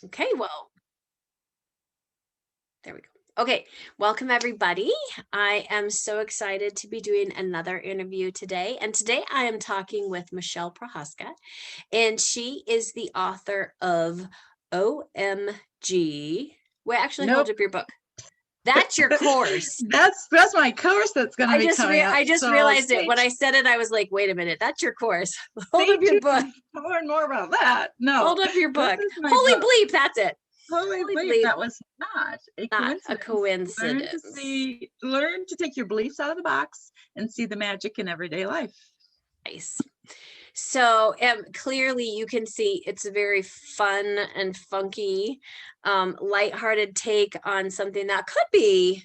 Okay, well, there we go. Okay, welcome everybody. I am so excited to be doing another interview today. And today I am talking with Michelle Prohaska, and she is the author of OMG. Wait, actually, hold Nope. up your book. That's your course. That's my course that's going to be coming up. I just So realized it when I said it. I was like, wait a minute, that's your course. Hold stay up your book. tuned to learn more about that. No, Hold up your this book. is my Holy book. bleep, that's it. Holy Holy Bleep, bleep, that was not a not a coincidence. coincidence. Learn to take your beliefs out of the box and see the magic in everyday life. Nice. So clearly you can see it's a very fun and funky, lighthearted take on something that could be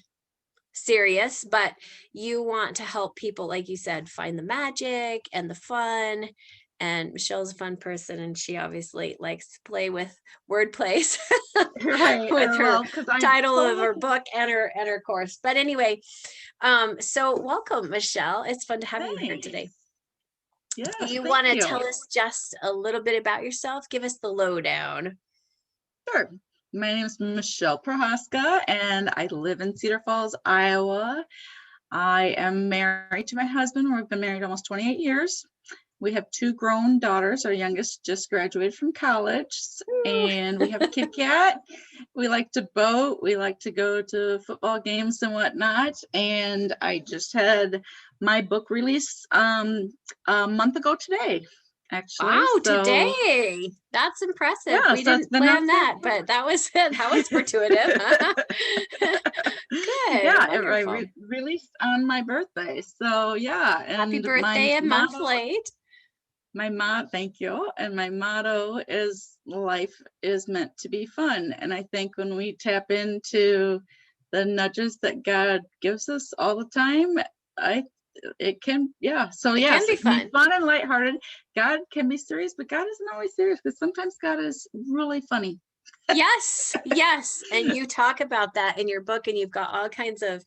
serious, but you want to help people, like you said, find the magic and the fun. And Michelle's a fun person, and she obviously likes to play with word plays Right. with her Well, because I title of totally, her book and her course. But anyway, so welcome, Michelle. It's fun to have you here thanks. today. Do Yes, you thank want to you. tell us just a little bit about yourself? Give us the lowdown. Sure. My name is Michelle Prohaska, and I live in Cedar Falls, Iowa. I am married to my husband. We've been married almost 28 years. We have two grown daughters. Our youngest just graduated from college, and we have a kitty cat. We like to boat. We like to go to football games and whatnot. And I just had my book release a month ago today, actually. Wow, So today. That's impressive. yeah, We so it's didn't been out plan there. that, but that was fortuitous. Good, Yeah, wonderful. released on my birthday. So yeah, Happy and birthday a month late. thank you. And my motto is life is meant to be fun. And I think when we tap into the nudges that God gives us all the time, I it can, yeah. So It can yes, be it can be fun. fun and lighthearted. God can be serious, but God isn't always serious because sometimes God is really funny. Yes, yes. And you talk about that in your book, and you've got all kinds of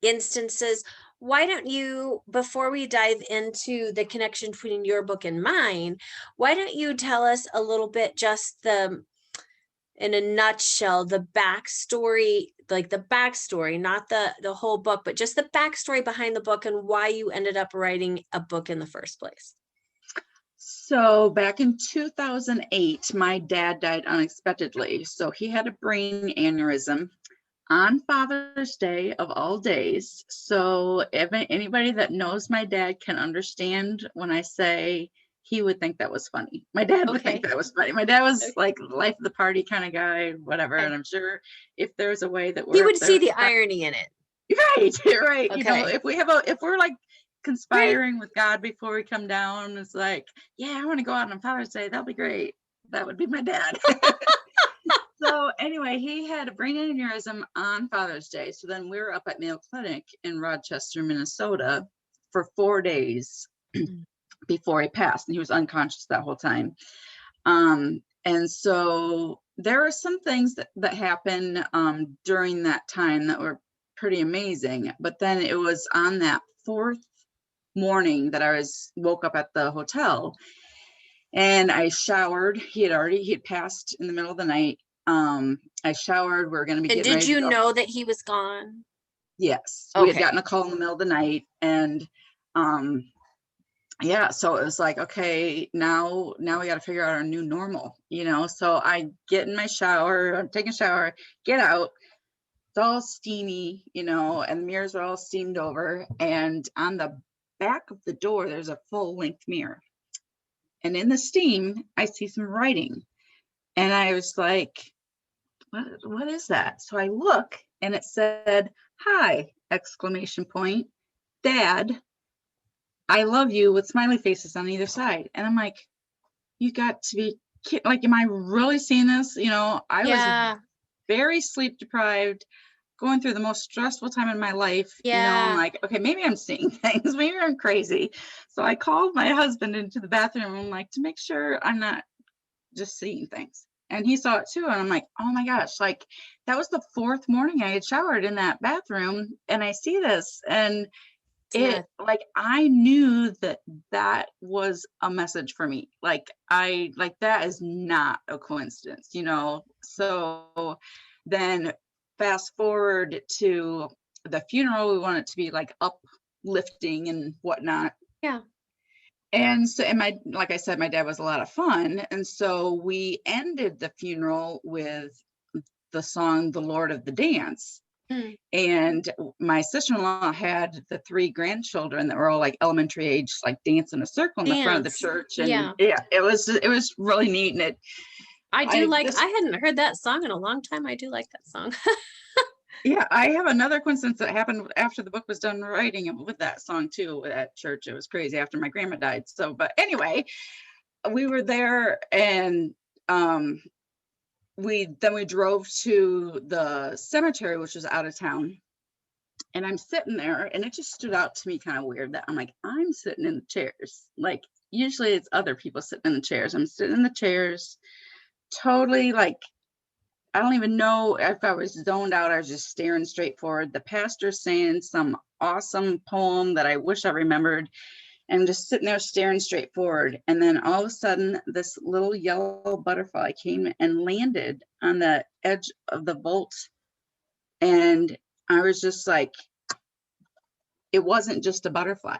instances. Why don't you, before we dive into the connection between your book and mine, why don't you tell us a little bit, just in a nutshell, the backstory, like the backstory, not the whole book, but just the backstory behind the book and why you ended up writing a book in the first place. So back in 2008, my dad died unexpectedly. So he had a brain aneurysm on Father's Day of all days. So if anybody that knows my dad can understand when I say he would think that was funny. My dad would think Okay. that was funny. My dad was Okay. like life of the party kind of guy, whatever. And I'm sure if there's a way that He we're up would see there, the irony in it. right, right. You know, Okay. if we're like Right. conspiring with God before we come down, it's like, yeah, I want to go out on Father's Day. That'll be great. That would be my dad. So anyway, he had a brain aneurysm on Father's Day. So then we were up at Mayo Clinic in Rochester, Minnesota for 4 days before he passed, and he was unconscious that whole time. And so there are some things that happened during that time that were pretty amazing. But then it was on that fourth morning that I woke up at the hotel, and I showered. He had passed in the middle of the night. I showered. We were going to be And getting did ready to you go. know that he was gone? Yes, we had Okay. gotten a call in the middle of the night, and um, yeah, so it was like, okay, now we got to figure out our new normal, you know. So I get in my shower, I'm taking a shower, get out. It's all steamy, you know, and the mirrors are all steamed over. And on the back of the door, there's a full length mirror. And in the steam, I see some writing. And I was like, what is that? So I look, and it said, "Hi!" exclamation point, "Dad, I love you," with smiley faces on either side. And I'm like, you got to be kidding. Like, am I really seeing this? You know, I was Yeah. very sleep deprived, going through the most stressful time in my life. You know, I'm Yeah. like, okay, maybe I'm seeing things. Maybe I'm crazy. So I called my husband into the bathroom. I'm like, to make sure I'm not just seeing things. And he saw it too. And I'm like, oh my gosh, like that was the fourth morning I had showered in that bathroom, and I see this. And it, like, I knew that that was a message for me. Like, that is not a coincidence, you know? So then fast forward to the funeral, we want it to be like uplifting and whatnot. Yeah. And so, and like I said, my dad was a lot of fun. And so we ended the funeral with the song, The Lord of the Dance. Mm. And my sister-in-law had the three grandchildren that were all like elementary age, like dance in a circle in the front of the Dance. church. And Yeah. yeah, it was really neat. And I do I like, this I hadn't heard that song in a long time. I do like that song. yeah, I have another coincidence that happened after the book was done writing it with that song too at church. It was crazy after my grandma died. So, but anyway, we were there, and um we drove to the cemetery, which was out of town. And I'm sitting there, and it just stood out to me kind of weird that I'm like, I'm sitting in the chairs. Like, usually it's other people sitting in the chairs. I'm sitting in the chairs, totally like, I don't even know if I was zoned out. I was just staring straight forward. The pastor's saying some awesome poem that I wish I remembered. And I'm just sitting there staring straight forward. And then all of a sudden, this little yellow butterfly came and landed on the edge of the vault. And I was just like, it wasn't just a butterfly.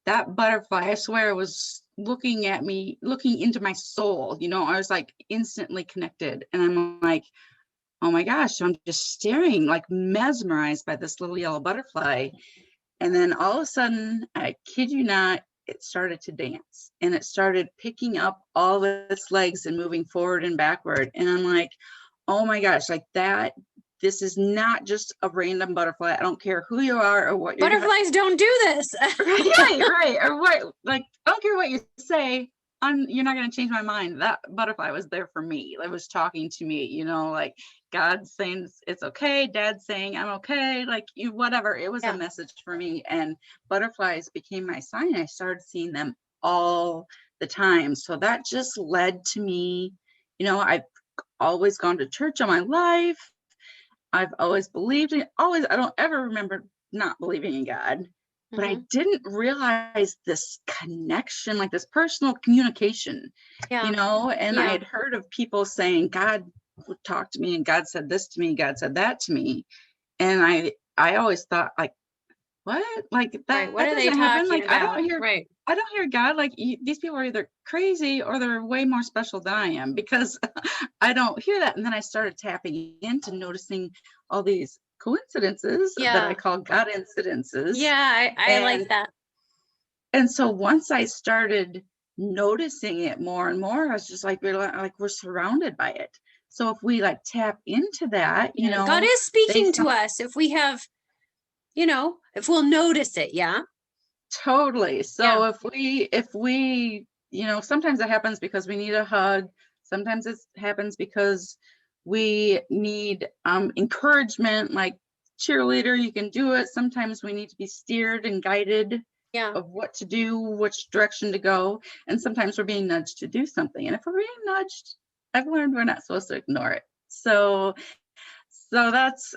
That butterfly, I swear, was looking at me, looking into my soul. You know, I was like instantly connected. And I'm like, oh my gosh, I'm just staring, like mesmerized by this little yellow butterfly. And then all of a sudden, I kid you not, it started to dance, and it started picking up all of its legs and moving forward and backward. And I'm like, oh my gosh, like that. This is not just a random butterfly. I don't care who you are or what you're Butterflies don't do this. right, or what, like, I don't care what you say. You're not going to change my mind. That butterfly was there for me. It was talking to me, you know, like God saying it's okay, Dad saying I'm okay, like you, whatever. It was a Yeah. message for me, and butterflies became my sign. I started seeing them all the time. So that just led to me, you know, I've always gone to church all my life. I've always believed in, always, I don't ever remember not believing in God, but I Hmm. didn't realize this connection, like this personal communication, you Yeah. know. And I Yeah. had heard of people saying, God would talk to me, and God said this to me, God said that to me. And I always thought, like, what? Like Right. that, What that are they doesn't happen. talking Like, about? Right. I don't hear God. Like, these people are either crazy or they're way more special than I am, because I don't hear that. And then I started tapping into noticing all these coincidences that I Yeah. call God incidences. Yeah. I like And that. so once I started noticing it more and more, I was just like, we're surrounded by it. So if we like tap into that, you Yeah. God know, is they speaking to us if we have, if we'll notice it. Yeah. totally. Yeah. So if we, you know, sometimes it happens because we need a hug. Sometimes it happens because we need encouragement, like cheerleader, you can do it. Sometimes we need to be steered and guided Yeah. of what to do, which direction to go. And sometimes we're being nudged to do something. And if we're being nudged, I've learned we're not supposed to ignore it. So that's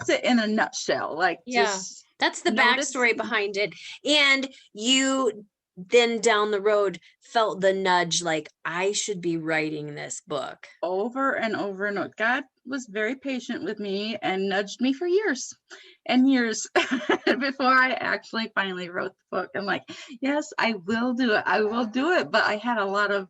it in a nutshell. Like, Yeah. just That's the notice backstory behind it. And you then down the road felt the nudge like, I should be writing this book. over and over and over. God was very patient with me and nudged me for years and years before I actually finally wrote the book. I'm like, yes, I will do it. I will do it. But I had a lot of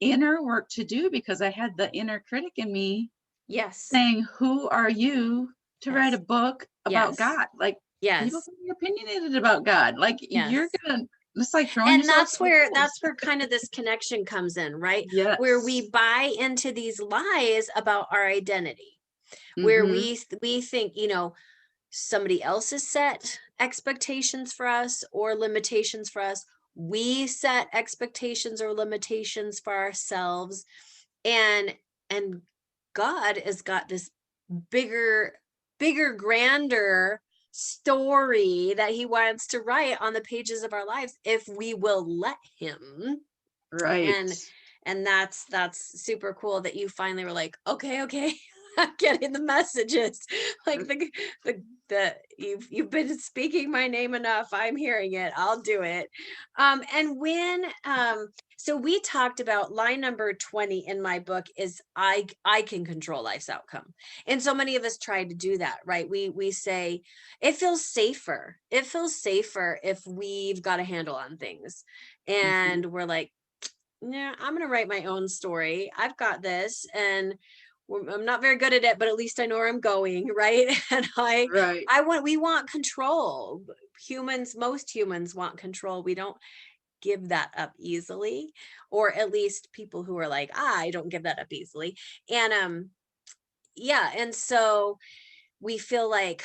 inner work to do, because I had the inner critic in me Yes. saying, who are you to write a Yes. book about Yes. God? Like, people Yes. can be opinionated about God. Like, you're Yes. gonna, it's like throwing And yourself to the that's wolves. where kind of this connection comes in, right? Where we Yes. buy into these lies about our identity, where Mm-hmm. we think, somebody else's set expectations for us or limitations for us. We set expectations or limitations for ourselves. And and God has got this bigger, grander story that he wants to write on the pages of our lives if we will let him. Right. And that's super cool that you finally were like, okay, I'm getting the messages. Like the that you've been speaking my name enough. I'm hearing it. I'll do it. And when so we talked about line number 20 in my book is I can control life's outcome. And so many of us try to do that, right? We say it feels safer. It feels safer if we've got a handle on things. Mhm. And we're like, yeah, I'm going to write my own story. I've got this, and I'm not very good at it, but at least I know where I'm going, right? And Right. we want control. Humans, most humans want control. We don't give that up easily, or at least people who are like, I don't give that up easily. And yeah, and so we feel like,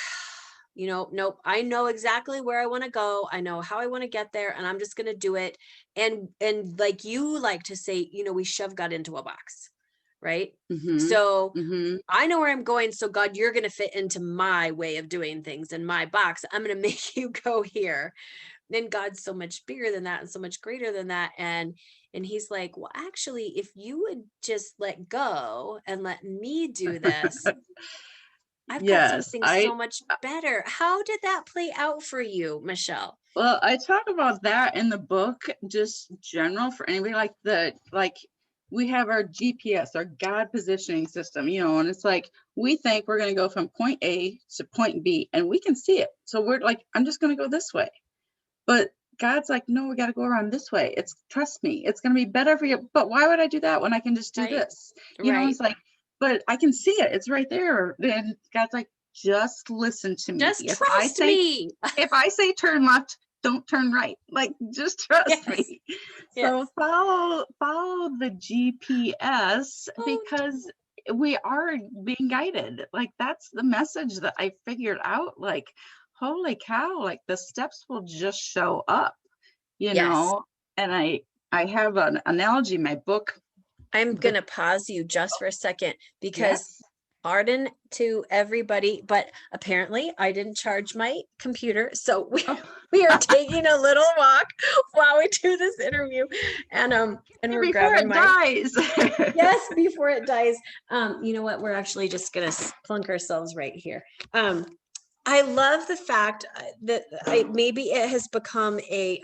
nope, I know exactly where I want to go. I know how I want to get there, and I'm just going to do it. And like you like to say, we shove God into a box, right? Mhm. So Mhm. I know where I'm going. So God, you're going to fit into my way of doing things in my box. I'm going to make you go here. Then God's so much bigger than that and so much greater than that. And he's like, well, actually, if you would just let go and let me do this, I've got Yes, something so much better. How did that play out for you, Michelle? well, I talk about that in the book, just general for anybody like we have our GPS, our God positioning system, and it's like we think we're going to go from point A to point B and we can see it. So we're like, I'm just going to go this way. But God's like, no, we got to go around this way. Trust me, it's going to be better for you. But why would I do that when I can just do Right. this? Right. It's like, but I can see it. It's right there. Then God's like, just listen to me. Just trust me. If I say turn left, don't turn right. Like, just trust Yes. me. So Yes. follow the GPS Oh, because we are being guided. Like, that's the message that I figured out. Like, holy cow, like the steps will just show up, you yes. know. And I have an analogy in my book. I'm The going to pause you just for a second because Yes. pardon to everybody, but apparently I didn't charge my computer. So Oh. we are taking a little walk while we do this interview. And we're Before grabbing it my dies. yes, before it dies. You know what? We're actually just gonna plunk ourselves right here. I love the fact that maybe it has become a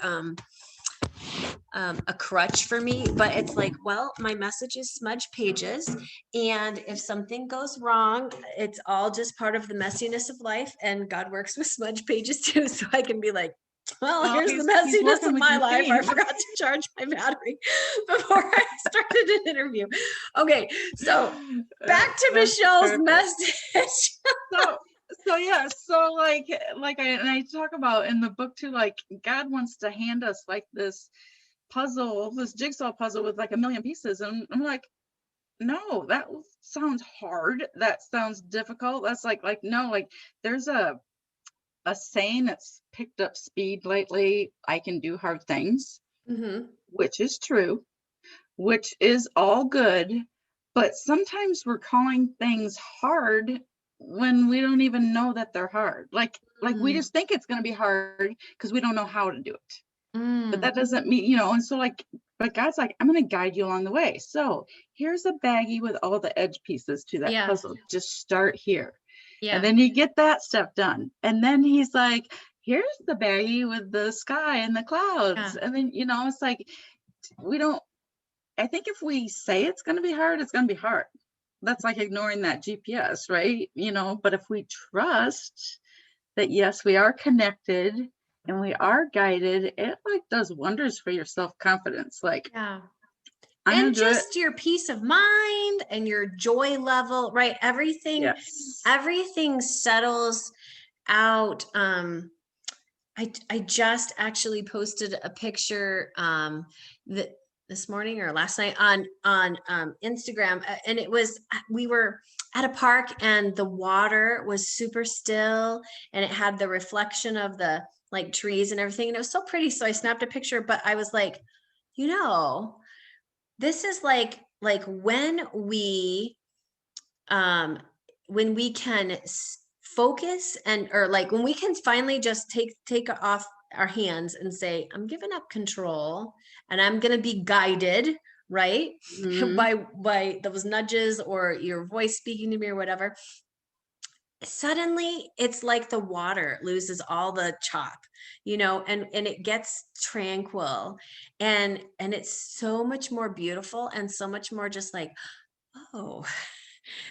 crutch for me, but it's like, well, my message is smudge pages, and if something goes wrong, it's all just part of the messiness of life, and God works with smudge pages too, so I can be like, well, Well, here's the he's messiness working of with my your life. I theme. forgot to charge my battery before I started an interview. Okay, so back to That's Michelle's perfect. message. So yeah, so I talk about in the book too, like God wants to hand us like this puzzle, this jigsaw puzzle with like a million pieces. And I'm like, no, that sounds hard. That sounds difficult. That's like no, like there's a saying that's picked up speed lately. I can do hard things, Mm-hmm. which is true, which is all good. But sometimes we're calling things hard when we don't even know that they're hard. Like we just think it's going to be hard because we don't know how to do it. But Mm. that doesn't mean, and so but God's like, I'm going to guide you along the way. So here's a baggie with all the edge pieces to that Yeah, puzzle. Just start here. And yeah, then you get that stuff done. And then he's like, here's the baggie with the sky and the yeah. clouds. And then, it's like, we don't, I think if we say it's going to be hard, it's going to be hard. That's like ignoring that GPS, right? But if we trust that, yes, we are connected and we are guided, it like does wonders for your self-confidence. Like, Yeah. I'm going And to do it. just your peace of mind and your joy level, right? Yes. Everything settles out. I just actually posted a picture that this morning or last night on Instagram, and it was we were at a park and the water was super still, and it had the reflection of the like trees and everything, and it was so pretty. So I snapped a picture, but I was like, you know, this is like um when we can focus and or like when we can finally just take off our hands and say, I'm giving up control and I'm going to be guided, right? Mhm. by those nudges or your voice speaking to me or whatever. suddenly it's like the water loses all the chop, and it gets tranquil, and it's so much more beautiful and so much more just like, oh,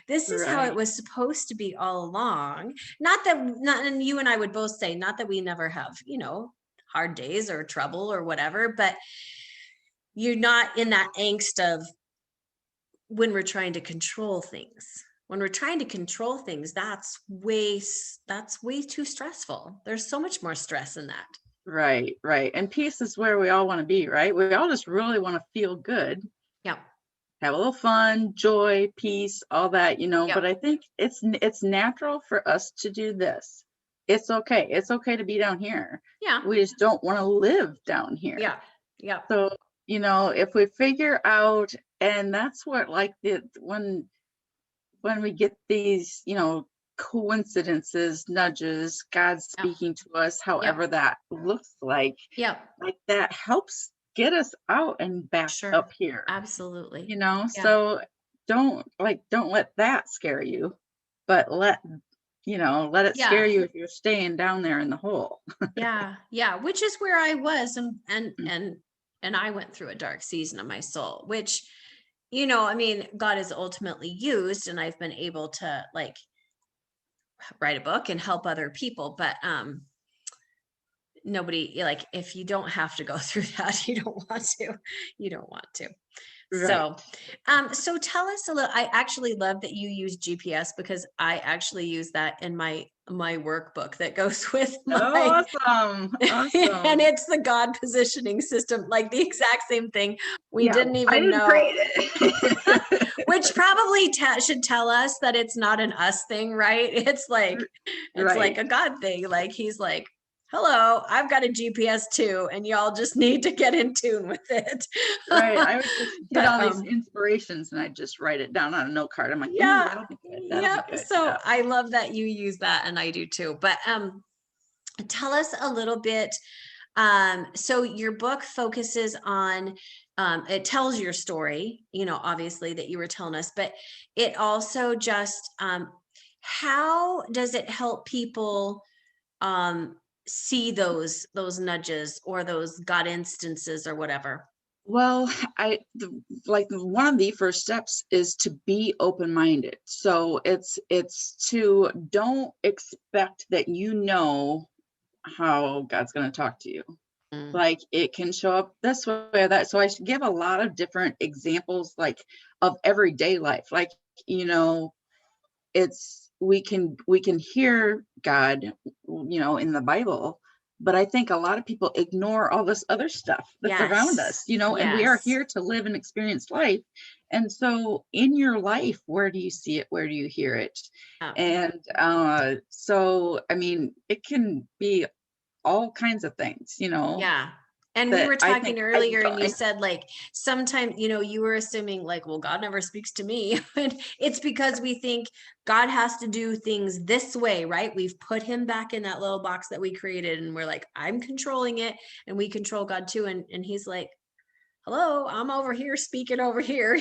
this is how it Right. was supposed to be all along. Not and you and I would both say, not that we never have, hard days or trouble or whatever, but you're not in that angst of when we're trying to control things. When we're trying to control things, that's way too stressful. There's so much more stress in that. Right, right. And peace is where we all want to be, right? We all just really want to feel good, Yeah. have a little fun, joy, peace, all that, Yep. but I think it's natural for us to do this. It's okay. It's okay to be down here. Yeah. We just don't want to live down here. Yeah. Yep. So, if we figure out, and that's what, like, when we get these, coincidences, nudges, God Yep. speaking to us, Yep. however that looks Yep. like that helps get us out and back Sure. up here, Absolutely. Yeah. so don't let that scare you, but let it scare Yeah. you if you're staying down there in the hole. Yeah. Yeah. Which is where I was, and I went through a dark season of my soul, which, I mean, God is ultimately used, and I've been able to like write a book and help other people, but nobody, like, if you don't have to go through that, you don't want to. Right. So tell us a little. I actually love that you use GPS, because I actually use that in my workbook that goes with my Oh, awesome. and Awesome. it's the God positioning system, like the exact same thing. We Yeah, didn't I even didn't know, create it. which probably should tell us that it's not an us thing, right? It's like Right. a God thing. Like he's like, hello, I've got a GPS too, and y'all just need to get in tune with it. Right. I would just get But all these inspirations and I just write it down on a note card. I'm like, ooh, yeah, that'll be good. That'll be yep. good. So Yeah. I love that you use that, and I do too. But tell us a little bit. So your book focuses on, it tells your story, obviously that you were telling us, but it also just, how does it help people see those nudges or those God instances or whatever? Well, one of the first steps is to be open-minded. So it's to don't expect that how God's going to talk to you. Mm. Like it can show up this way or that. So I should give a lot of different examples like of everyday life. Like, you know, it's we can hear God, in the Bible, but I think a lot of people ignore all this other stuff that's around Yes. us, and we are Yes. here to live and experience life. And so in your life, where do you see it? Where do you hear it? Yeah. And so I mean, it can be all kinds of things, Yeah. And we that were I think talking I, earlier, and you I said like sometimes, you were assuming like, well, God never speaks to me. And it's because we think God has to do things this way, right? We've put him back in that little box that we created, and we're like, I'm controlling it, and we control God too. And he's like, hello, I'm over here speaking over here,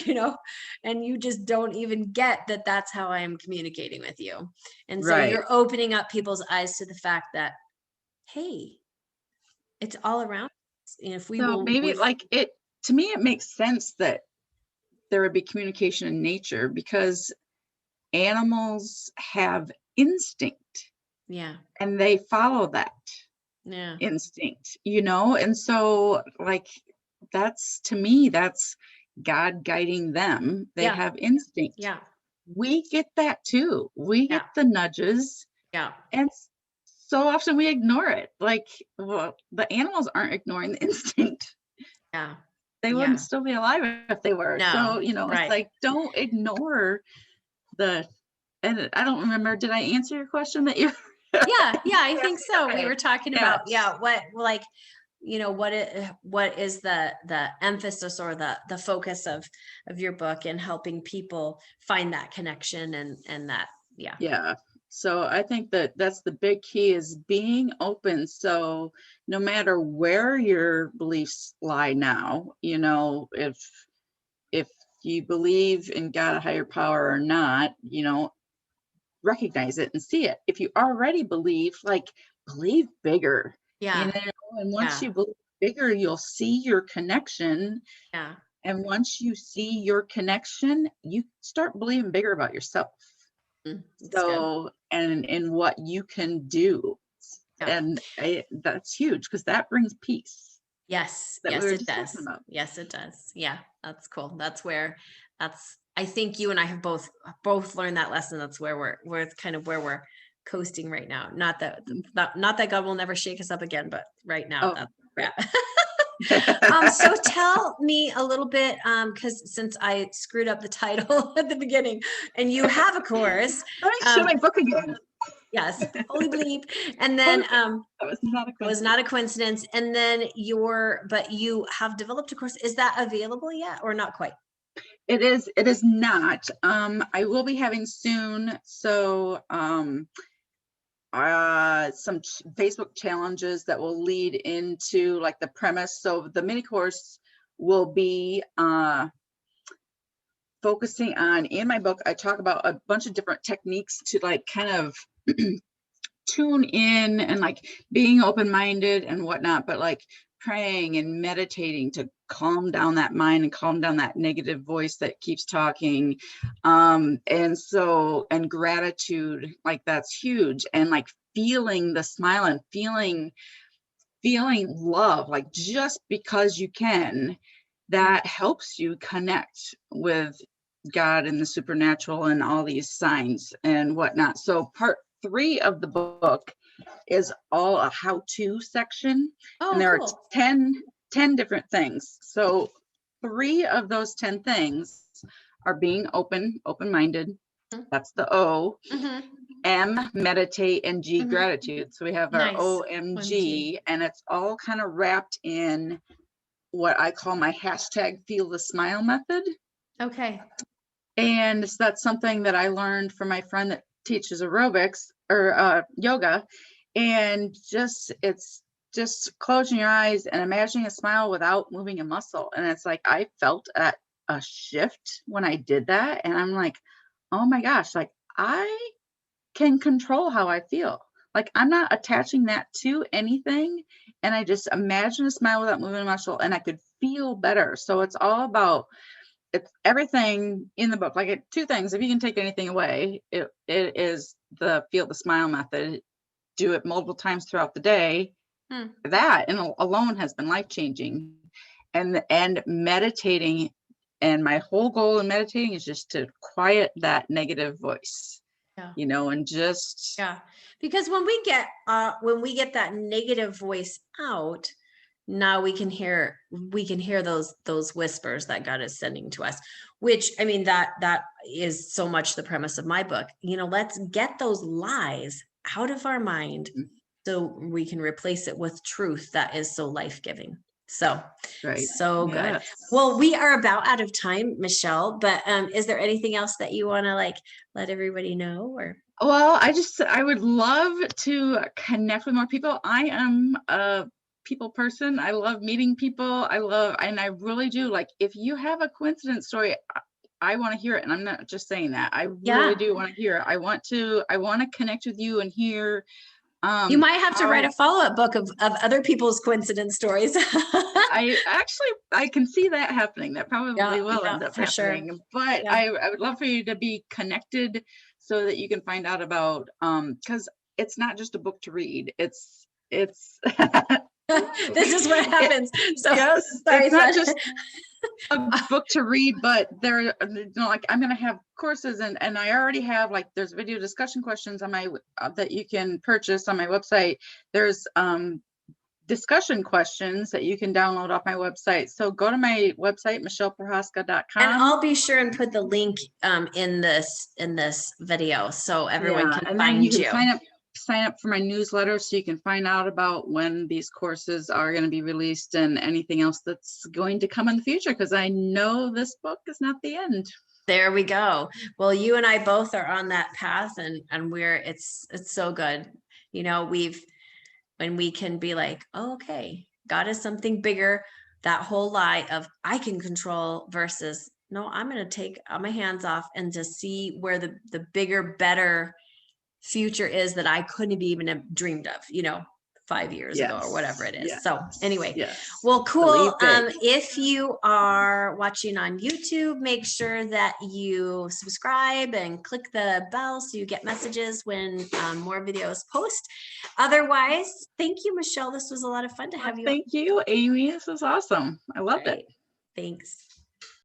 and you just don't even get that that's how I am communicating with you. And so right. you're opening up people's eyes to the fact that, hey, it's all around us. And if we So will, maybe if like it to me, it makes sense that there would be communication in nature because animals have instinct yeah, and they follow that yeah, instinct, and so like that's to me, that's God guiding them. They yeah, have instinct. yeah, We get that too. We get yeah, the nudges, yeah, and so often we ignore it. Like, well, the animals aren't ignoring the instinct. yeah, They wouldn't yeah. still be alive if they were. No, So, it's right. like don't ignore the and I don't remember, did I answer your question that you Yeah, yeah, I Yes, think so. We okay. were talking Yeah. about, yeah, what like, what is the emphasis or the focus of your book in helping people find that connection and that, yeah. Yeah. So I think that that's the big key is being open. So no matter where your beliefs lie now, if you believe in God, a higher power or not, recognize it and see it. If you already believe, like, believe bigger, you Yeah. know, and once Yeah. you believe bigger, you'll see your connection. Yeah. And once you see your connection, you start believing bigger about yourself. That's good. So, and in what you can do. Yeah. And that's huge because that brings peace Yes. that we Yes, were it just talking does. about. Yes, it does. Yeah. That's cool. I think you and I have both learned that lesson. That's where we're kind of where we're coasting right now. Not that God will never shake us up again, but right now Oh, that's right. yeah. So tell me a little bit, because since I screwed up the title at the beginning, and you have a course, Let me show my book again. yes, Holy Bleep, and Holy then Bleep. That was not a it was not coincidence. a coincidence, and then but you have developed a course. Is that available yet, or not quite? It is not. I will be having soon. So, some Facebook challenges that will lead into like the premise. So the mini course will be focusing on, in my book, I talk about a bunch of different techniques to like kind of tune in and like being open-minded and whatnot, but like praying and meditating to calm down that mind and calm down that negative voice that keeps talking. And gratitude, like that's huge. And like feeling the smile and feeling love, like just because you can, that helps you connect with God and the supernatural and all these signs and whatnot. So part 3 of the book is all a how-to section, and Oh, there are cool. 10 different things. So 3 of those 10 things are being open-minded. That's the O. Mm-hmm. M, meditate, and G, Mm-hmm. gratitude. So we have our Nice. OMG. OMG, and it's all kind of wrapped in what I call my hashtag feel the smile method. Okay. And so that's something that I learned from my friend that teaches aerobics or yoga. And it's just closing your eyes and imagining a smile without moving a muscle. And it's like, I felt a shift when I did that. And I'm like, oh my gosh, like I can control how I feel. Like I'm not attaching that to anything. And I just imagine a smile without moving a muscle and I could feel better. So it's all about, it's everything in the book. Like 2 things, if you can take anything away, it is the feel the smile method. Do it multiple times throughout the day. That and alone has been life-changing. And meditating, and my whole goal in meditating is just to quiet that negative voice. Yeah. And just Yeah. Because when we get that negative voice out, now we can hear those whispers that God is sending to us, which I mean that is so much the premise of my book. Let's get those lies out of our mind so we can replace it with truth that is so life-giving. So right. so good. Yes. Well, we are about out of time, Michelle, but is there anything else that you want to like let everybody know, or? Well, I would love to connect with more people. I am a people person. I love meeting people. And I really do. Like, if you have a coincidence story, I want to hear it. And I'm not just saying that. I really do want to hear it. I want to connect with you and hear. You might have to write how a follow-up book of other people's coincidence stories. I can see that happening. That probably will Yeah, end up for sure. happening. But Yeah. I would love for you to be connected so that you can find out about because it's not just a book to read. It's This is what happens. So yes, sorry, it's not son. just a book to read, but there, like I'm going to have courses and I already have like there's video discussion questions on my that you can purchase on my website. There's discussion questions that you can download off my website. So go to my website, michelleprohaska.com. And I'll be sure and put the link in this video so everyone can and then find you can you. sign up for my newsletter so you can find out about when these courses are going to be released and anything else that's going to come in the future, because I know this book is not the end. There we go. Well, you and I both are on that path, and it's so good. When we can be like, oh, okay, God is something bigger. That whole lie of I can control versus no, I'm going to take my hands off and just see where the bigger, better future is that I couldn't have even have dreamed of, 5 years ago or whatever it is. Yes. So anyway, Yes. well, cool. Believe big. If you are watching on YouTube, make sure that you subscribe and click the bell so you get messages when more videos post. Otherwise, thank you, Michelle. This was a lot of fun to have you. Thank you, Amy. This is awesome. I loved it. Thanks.